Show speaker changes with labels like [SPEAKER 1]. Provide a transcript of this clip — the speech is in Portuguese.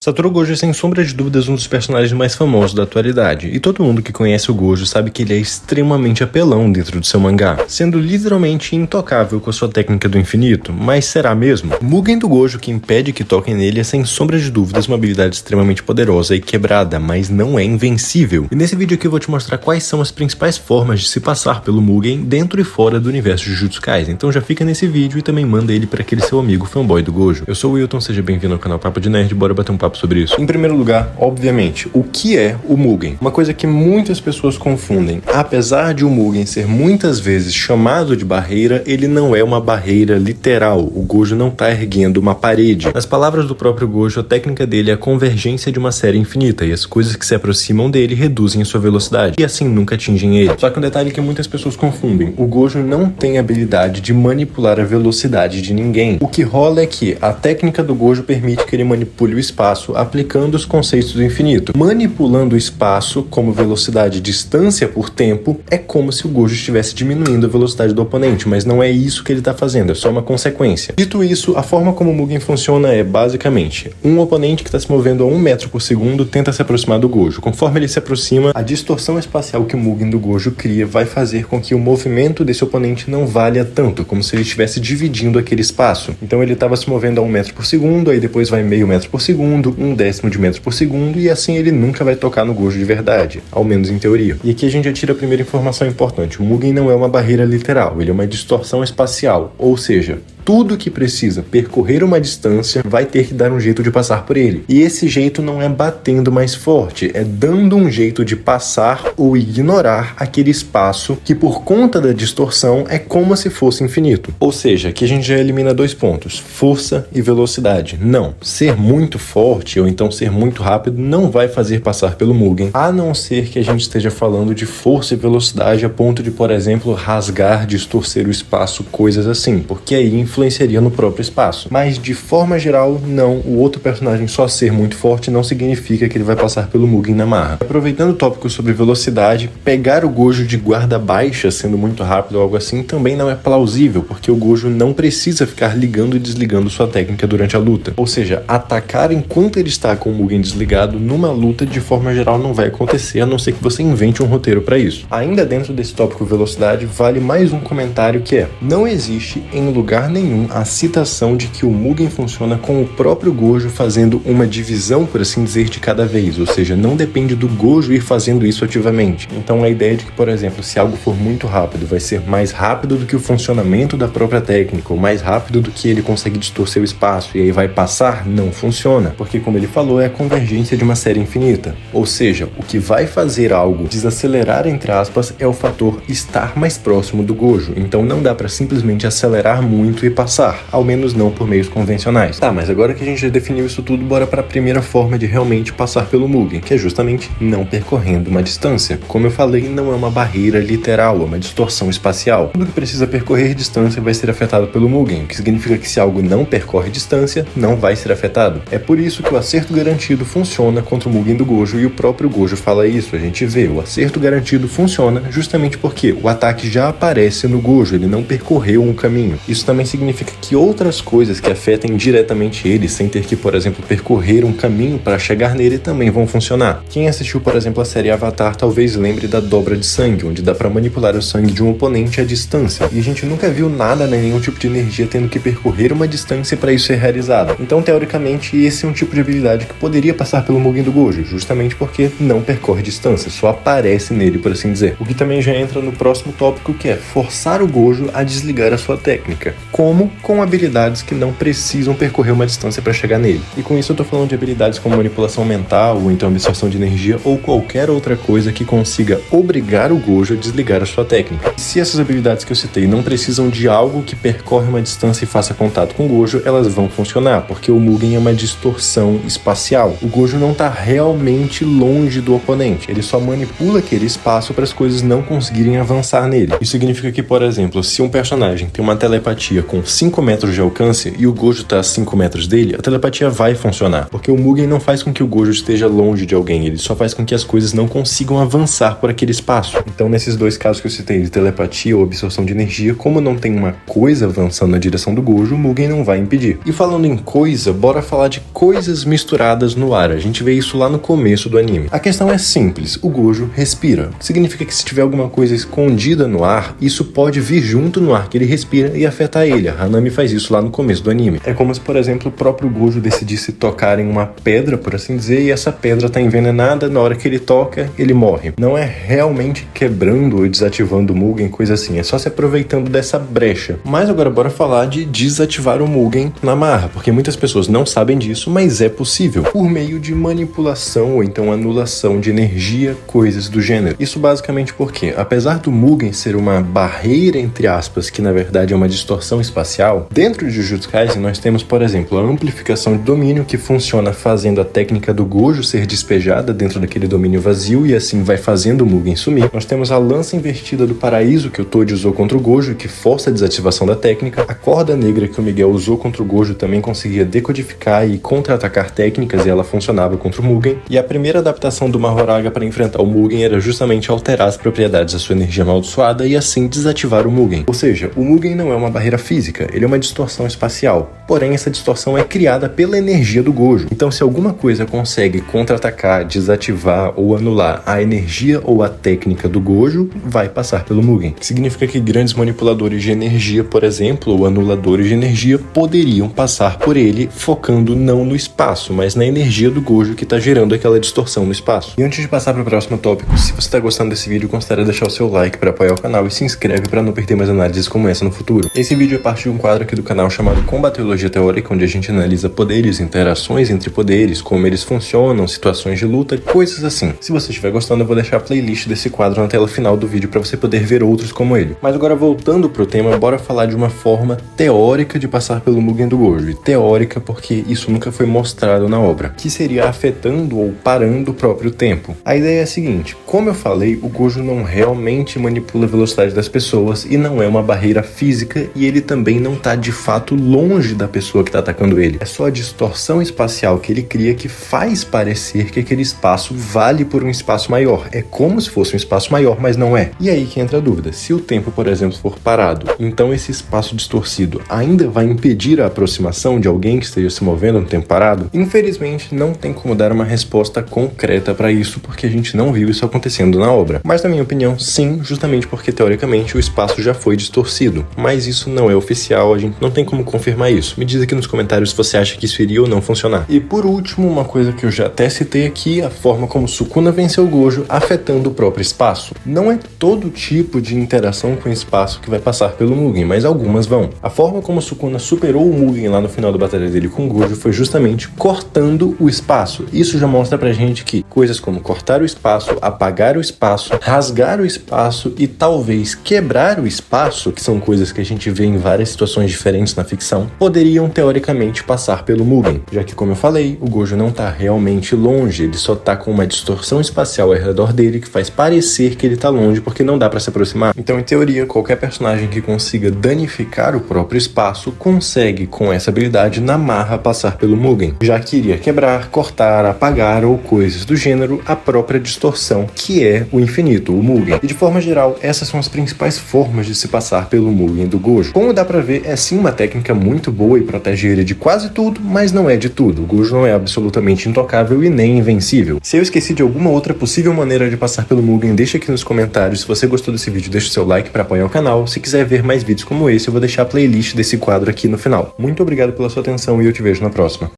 [SPEAKER 1] Satoru Gojo é sem sombra de dúvidas um dos personagens mais famosos da atualidade, e todo mundo que conhece o Gojo sabe que ele é extremamente apelão dentro do seu mangá, sendo literalmente intocável com a sua técnica do infinito, mas será mesmo? Mugen do Gojo que impede que toquem nele é sem sombra de dúvidas uma habilidade extremamente poderosa e quebrada, mas não é invencível. E nesse vídeo aqui eu vou te mostrar quais são as principais formas de se passar pelo Mugen dentro e fora do universo de Jujutsu Kaisen, então já fica nesse vídeo e também manda ele para aquele seu amigo fanboy do Gojo. Eu sou o Wilton, seja bem-vindo ao canal Papo de Nerd, bora bater um papo sobre isso. Em primeiro lugar, obviamente, o que é o Mugen? Uma coisa que muitas pessoas confundem. Apesar de o Mugen ser muitas vezes chamado de barreira, ele não é uma barreira literal. O Gojo não está erguendo uma parede. Nas palavras do próprio Gojo, a técnica dele é a convergência de uma série infinita, e as coisas que se aproximam dele reduzem a sua velocidade, e assim nunca atingem ele. Só que um detalhe que muitas pessoas confundem, o Gojo não tem a habilidade de manipular a velocidade de ninguém. O que rola é que a técnica do Gojo permite que ele manipule o espaço, aplicando os conceitos do infinito. Manipulando o espaço como velocidade, distância por tempo, é como se o Gojo estivesse diminuindo a velocidade do oponente, mas não é isso que ele está fazendo, é só uma consequência. Dito isso, a forma como o Mugen funciona é, basicamente, um oponente que está se movendo a 1 metro por segundo tenta se aproximar do Gojo. Conforme ele se aproxima, a distorção espacial que o Mugen do Gojo cria vai fazer com que o movimento desse oponente não valha tanto, como se ele estivesse dividindo aquele espaço. Então ele estava se movendo a 1 metro por segundo, aí depois vai meio metro por segundo, 1/10 de metro por segundo, e assim ele nunca vai tocar no Gojo de verdade, ao menos em teoria. E aqui a gente já tira a primeira informação importante: o Mugen não é uma barreira literal, ele é uma distorção espacial, ou seja, tudo que precisa percorrer uma distância vai ter que dar um jeito de passar por ele. E esse jeito não é batendo mais forte, é dando um jeito de passar ou ignorar aquele espaço que, por conta da distorção, é como se fosse infinito. Ou seja, aqui a gente já elimina 2 pontos: força e velocidade. Não, ser muito forte ou então ser muito rápido não vai fazer passar pelo Mugen, a não ser que a gente esteja falando de força e velocidade a ponto de, por exemplo, rasgar, distorcer o espaço, coisas assim, porque aí influenciaria no próprio espaço. Mas de forma geral, não, o outro personagem só ser muito forte não significa que ele vai passar pelo Mugen na marra. Aproveitando o tópico sobre velocidade, pegar o Gojo de guarda baixa sendo muito rápido ou algo assim também não é plausível, porque o Gojo não precisa ficar ligando e desligando sua técnica durante a luta. Ou seja, atacar enquanto ele está com o Mugen desligado numa luta de forma geral não vai acontecer, a não ser que você invente um roteiro para isso. Ainda dentro desse tópico velocidade, vale mais um comentário que é: não existe em lugar nenhum a citação de que o Mugen funciona com o próprio Gojo fazendo uma divisão, por assim dizer, de cada vez, ou seja, não depende do Gojo ir fazendo isso ativamente. Então a ideia de que, por exemplo, se algo for muito rápido, vai ser mais rápido do que o funcionamento da própria técnica, ou mais rápido do que ele consegue distorcer o espaço, e aí vai passar, não funciona, porque como ele falou, é a convergência de uma série infinita. Ou seja, o que vai fazer algo desacelerar, entre aspas, é o fator estar mais próximo do Gojo, então não dá para simplesmente acelerar muito e passar, ao menos não por meios convencionais. Tá, mas agora que a gente já definiu isso tudo, bora para a primeira forma de realmente passar pelo Mugen, que é justamente não percorrendo uma distância. Como eu falei, não é uma barreira literal, é uma distorção espacial. Tudo que precisa percorrer distância vai ser afetado pelo Mugen, o que significa que se algo não percorre distância, não vai ser afetado. É por isso que o acerto garantido funciona contra o Mugen do Gojo, e o próprio Gojo fala isso. A gente vê, o acerto garantido funciona justamente porque o ataque já aparece no Gojo, ele não percorreu um caminho. Isso também significa que outras coisas que afetem diretamente ele, sem ter que, por exemplo, percorrer um caminho para chegar nele, também vão funcionar. Quem assistiu, por exemplo, a série Avatar talvez lembre da dobra de sangue, onde dá para manipular o sangue de um oponente à distância. E a gente nunca viu nada, nem nenhum tipo de energia tendo que percorrer uma distância para isso ser realizado. Então, teoricamente, esse é um tipo de habilidade que poderia passar pelo Mugen do Gojo, justamente porque não percorre distância, só aparece nele, por assim dizer. O que também já entra no próximo tópico, que é forçar o Gojo a desligar a sua técnica. Como? Com habilidades que não precisam percorrer uma distância para chegar nele. E com isso eu tô falando de habilidades como manipulação mental, ou então absorção de energia, ou qualquer outra coisa que consiga obrigar o Gojo a desligar a sua técnica. E se essas habilidades que eu citei não precisam de algo que percorre uma distância e faça contato com o Gojo, elas vão funcionar, porque o Mugen é uma distorção espacial. O Gojo não tá realmente longe do oponente, ele só manipula aquele espaço para as coisas não conseguirem avançar nele. Isso significa que, por exemplo, se um personagem tem uma telepatia com com 5 metros de alcance e o Gojo tá a 5 metros dele, a telepatia vai funcionar, porque o Mugen não faz com que o Gojo esteja longe de alguém, ele só faz com que as coisas não consigam avançar por aquele espaço. Então, nesses dois casos que eu citei, de telepatia ou absorção de energia, como não tem uma coisa avançando na direção do Gojo, o Mugen não vai impedir. E falando em coisa, bora falar de coisas misturadas no ar. A gente vê isso lá no começo do anime. A questão é simples, o Gojo respira. Significa que se tiver alguma coisa escondida no ar, isso pode vir junto no ar que ele respira e afetar ele. A Hanami faz isso lá no começo do anime. É como se, por exemplo, o próprio Gojo decidisse tocar em uma pedra, por assim dizer, e essa pedra tá envenenada, na hora que ele toca, ele morre. Não é realmente quebrando ou desativando o Mugen, coisa assim, é só se aproveitando dessa brecha. Mas agora bora falar de desativar o Mugen na marra, porque muitas pessoas não sabem disso, mas é possível, por meio de manipulação ou então anulação de energia, coisas do gênero. Isso basicamente porque, apesar do Mugen ser uma barreira, entre aspas, que na verdade é uma distorção espacial, dentro de Jujutsu Kaisen nós temos, por exemplo, a amplificação de domínio, que funciona fazendo a técnica do Gojo ser despejada dentro daquele domínio vazio e assim vai fazendo o Mugen sumir. Nós temos a lança invertida do paraíso que o Toji usou contra o Gojo, que força a desativação da técnica. A corda negra que o Miguel usou contra o Gojo também conseguia decodificar e contra-atacar técnicas e ela funcionava contra o Mugen. E a primeira adaptação do Mahoraga para enfrentar o Mugen era justamente alterar as propriedades da sua energia amaldiçoada e assim desativar o Mugen. Ou seja, o Mugen não é uma barreira física, ele é uma distorção espacial. Porém, essa distorção é criada pela energia do Gojo. Então, se alguma coisa consegue contra-atacar, desativar ou anular a energia ou a técnica do Gojo, vai passar pelo Mugen. Significa que grandes manipuladores de energia, por exemplo, ou anuladores de energia, poderiam passar por ele, focando não no espaço, mas na energia do Gojo que está gerando aquela distorção no espaço. E antes de passar para o próximo tópico, se você está gostando desse vídeo, considere deixar o seu like para apoiar o canal e se inscreve para não perder mais análises como essa no futuro. Esse vídeo é parte de um quadro aqui do canal chamado Combateologia Teórica, onde a gente analisa poderes, interações entre poderes, como eles funcionam, situações de luta, coisas assim. Se você estiver gostando, eu vou deixar a playlist desse quadro na tela final do vídeo para você poder ver outros como ele. Mas agora, voltando pro tema, bora falar de uma forma teórica de passar pelo Mugen do Gojo. E teórica porque isso nunca foi mostrado na obra, que seria afetando ou parando o próprio tempo. A ideia é a seguinte: como eu falei, o Gojo não realmente manipula a velocidade das pessoas e não é uma barreira física, e ele também não tá de fato longe da pessoa que tá atacando ele. É só a distorção espacial que ele cria que faz parecer que aquele espaço vale por um espaço maior. É como se fosse um espaço maior, mas não é. E aí que entra a dúvida: se o tempo, por exemplo, for parado, então esse espaço distorcido ainda vai impedir a aproximação de alguém que esteja se movendo no tempo parado? Infelizmente, não tem como dar uma resposta concreta para isso, porque a gente não viu isso acontecendo na obra. Mas, na minha opinião, sim, justamente porque teoricamente o espaço já foi distorcido. Mas isso não é oficial, a gente não tem como confirmar isso. Me diz aqui nos comentários se você acha que isso iria ou não funcionar. E por último, uma coisa que eu já até citei aqui, a forma como Sukuna venceu o Gojo afetando o próprio espaço. Não é todo tipo de interação com o espaço que vai passar pelo Mugen, mas algumas vão. A forma como Sukuna superou o Mugen lá no final da batalha dele com o Gojo foi justamente cortando o espaço. Isso já mostra pra gente que coisas como cortar o espaço, apagar o espaço, rasgar o espaço e talvez quebrar o espaço, que são coisas que a gente vê em várias situações diferentes na ficção, poderiam teoricamente passar pelo Mugen, já que, como eu falei, o Gojo não tá realmente longe, ele só tá com uma distorção espacial ao redor dele que faz parecer que ele tá longe porque não dá pra se aproximar. Então, em teoria, qualquer personagem que consiga danificar o próprio espaço consegue, com essa habilidade, na marra passar pelo Mugen, já que iria quebrar, cortar, apagar ou coisas do gênero a própria distorção, que é o infinito, o Mugen. E de forma geral, essas são as principais formas de se passar pelo Mugen do Gojo. Como dá pra ver, é sim uma técnica muito boa e protege ele de quase tudo, mas não é de tudo. O Gojo não é absolutamente intocável e nem invencível. Se eu esqueci de alguma outra possível maneira de passar pelo Mugen, deixa aqui nos comentários. Se você gostou desse vídeo, deixa o seu like para apoiar o canal. Se quiser ver mais vídeos como esse, eu vou deixar a playlist desse quadro aqui no final. Muito obrigado pela sua atenção e eu te vejo na próxima.